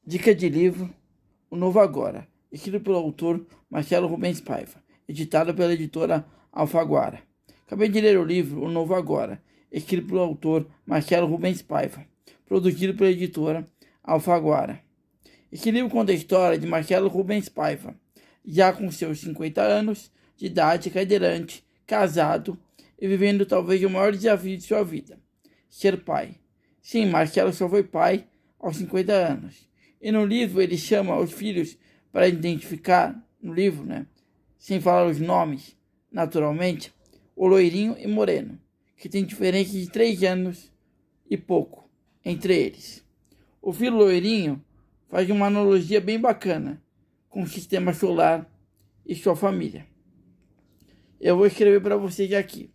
Dica de livro: O Novo Agora, escrito pelo autor Marcelo Rubens Paiva, editado pela editora Alfaguara. Acabei de ler o livro O Novo Agora, escrito pelo autor Marcelo Rubens Paiva, produzido pela editora Alfaguara. Esse livro conta a história de Marcelo Rubens Paiva, já com seus 50 anos de idade, cadeirante, casado e vivendo talvez o maior desafio de sua vida: ser pai. Sim, Marcelo só foi pai aos 50 anos. E no livro ele chama os filhos para identificar, no livro, sem falar os nomes, naturalmente, o loirinho e moreno, que tem diferença de 3 anos e pouco entre eles. O filho loirinho faz uma analogia bem bacana com o sistema solar e sua família. Eu vou escrever para vocês aqui.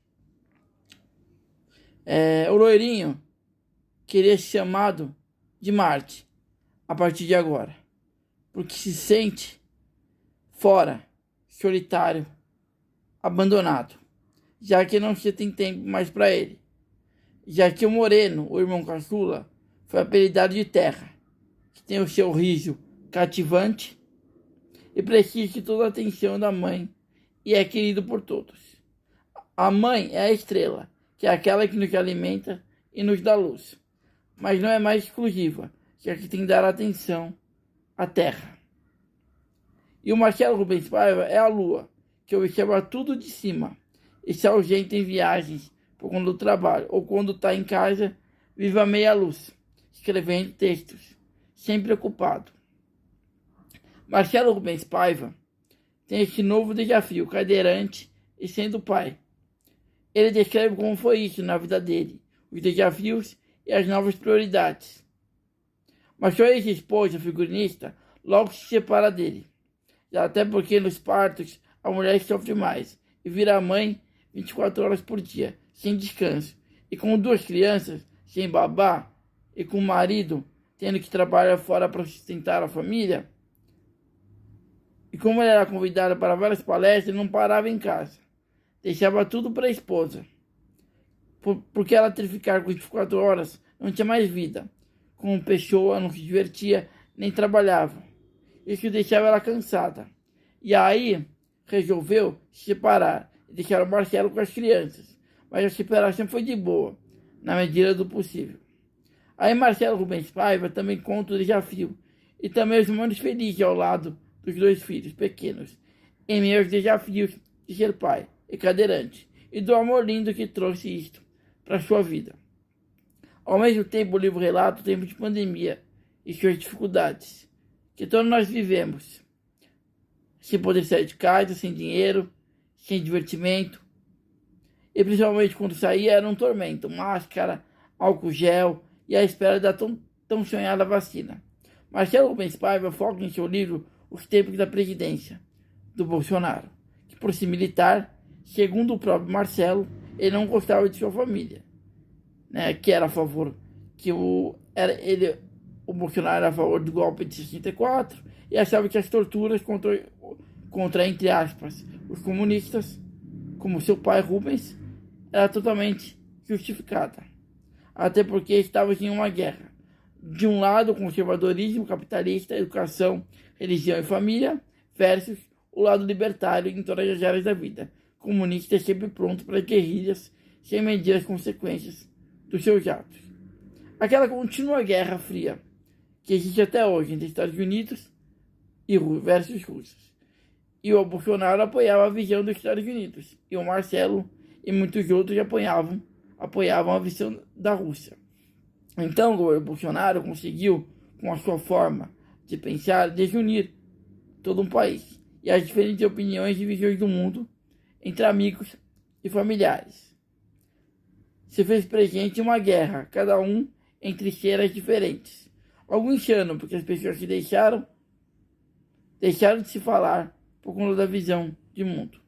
O loirinho queria ser chamado de Marte a partir de agora, porque se sente fora, solitário, abandonado, já que não se tem tempo mais para ele, já que o Moreno, o irmão caçula, foi apelidado de Terra, que tem o seu riso cativante e precisa de toda a atenção da mãe e é querido por todos. A mãe é a estrela, que é aquela que nos alimenta e nos dá luz, mas não é mais exclusiva, já que tem que dar atenção à Terra. E o Marcelo Rubens Paiva é a lua, que observa tudo de cima e se ausenta em viagens por conta do trabalho, ou quando está em casa, vive a meia luz, escrevendo textos, sempre ocupado. Marcelo Rubens Paiva tem esse novo desafio, cadeirante e sendo pai. Ele descreve como foi isso na vida dele, os desafios e as novas prioridades. Mas sua ex-esposa, figurinista, logo se separa dele. Até porque nos partos a mulher sofre mais e vira mãe 24 horas por dia, sem descanso. E com 2 crianças, sem babá, e com o marido tendo que trabalhar fora para sustentar a família. E como ele era convidado para várias palestras, ele não parava em casa. Deixava tudo para a esposa. Porque ela ter que ficar com 24 horas, não tinha mais vida. Como pessoa, não se divertia, nem trabalhava. Isso deixava ela cansada. E aí, resolveu se separar e deixar o Marcelo com as crianças. Mas a separação foi de boa, na medida do possível. Aí Marcelo Rubens Paiva também conta o desafio e também os momentos felizes ao lado dos 2 filhos pequenos, em meio aos desafios de ser pai e cadeirante, e do amor lindo que trouxe isto para sua vida. Ao mesmo tempo, o livro relata o tempo de pandemia e suas dificuldades, que todos nós vivemos, sem poder sair de casa, sem dinheiro, sem divertimento, e principalmente quando saía era um tormento, máscara, álcool gel e a espera da tão sonhada vacina. Marcelo Rubens Paiva foca em seu livro os tempos da presidência do Bolsonaro, que por ser militar, segundo o próprio Marcelo, ele não gostava de sua família, que era a favor, o Bolsonaro era a favor do golpe de 64 e achava que as torturas contra, entre aspas, os comunistas, como seu pai Rubens, era totalmente justificada. Até porque estávamos em uma guerra. De um lado, o conservadorismo capitalista, educação, religião e família, versus o lado libertário em todas as áreas da vida, comunista sempre pronto para guerrilhas, sem medir as consequências dos seus atos. Aquela contínua guerra fria que existe até hoje entre Estados Unidos e versus Rússia. E o Bolsonaro apoiava a visão dos Estados Unidos, e o Marcelo e muitos outros apoiavam a visão da Rússia. Então o Bolsonaro conseguiu, com a sua forma de pensar, desunir todo um país e as diferentes opiniões e visões do mundo entre amigos e familiares. Se fez presente em uma guerra, cada um entre cheiras diferentes. Alguns anos, porque as pessoas se deixaram de se falar por conta da visão de mundo.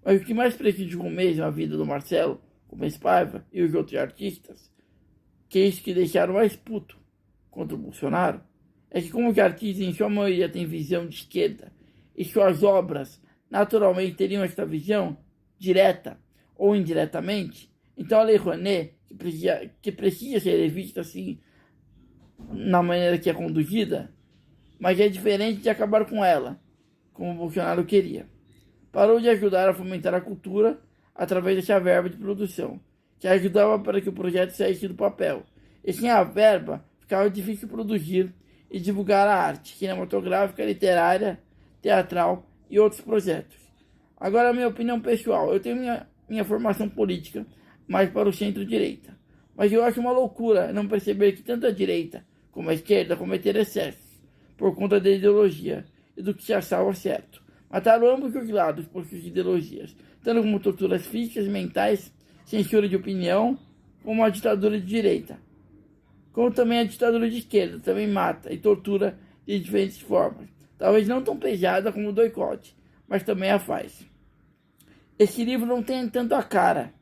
Mas o que mais prejudicou mesmo a vida do Marcelo Rubens Paiva e os outros artistas, que é isso que deixaram mais puto contra o Bolsonaro, é que como os artistas em sua maioria têm visão de esquerda e suas obras naturalmente teriam esta visão, direta ou indiretamente, então a Lei Rouanet, que precisa ser revista assim na maneira que é conduzida, mas é diferente de acabar com ela, como o Bolsonaro queria. Parou de ajudar a fomentar a cultura através dessa verba de produção, que ajudava para que o projeto saísse do papel. E sem a verba, ficava difícil produzir e divulgar a arte cinematográfica, literária, teatral e outros projetos. Agora, minha opinião pessoal, eu tenho minha formação política mais para o centro-direita, mas eu acho uma loucura não perceber que tanto a direita como a esquerda cometeram excessos por conta da ideologia e do que se achava certo. Mataram ambos os lados por suas ideologias, tanto como torturas físicas, mentais, censura de opinião, como a ditadura de direita. Como também a ditadura de esquerda também mata e tortura de diferentes formas. Talvez não tão pesada como o doicote, mas também a faz. Esse livro não tem tanto a cara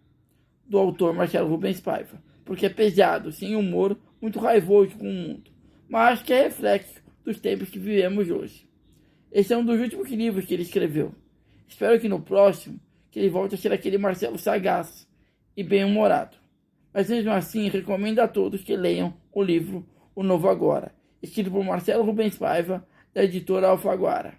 do autor Marcelo Rubens Paiva, porque é pesado, sem humor, muito raivoso com o mundo, mas que é reflexo dos tempos que vivemos hoje. Esse é um dos últimos livros que ele escreveu. Espero que no próximo, que ele volte a ser aquele Marcelo sagaz e bem-humorado. Mas mesmo assim, recomendo a todos que leiam o livro O Novo Agora, escrito por Marcelo Rubens Paiva, da editora Alfaguara.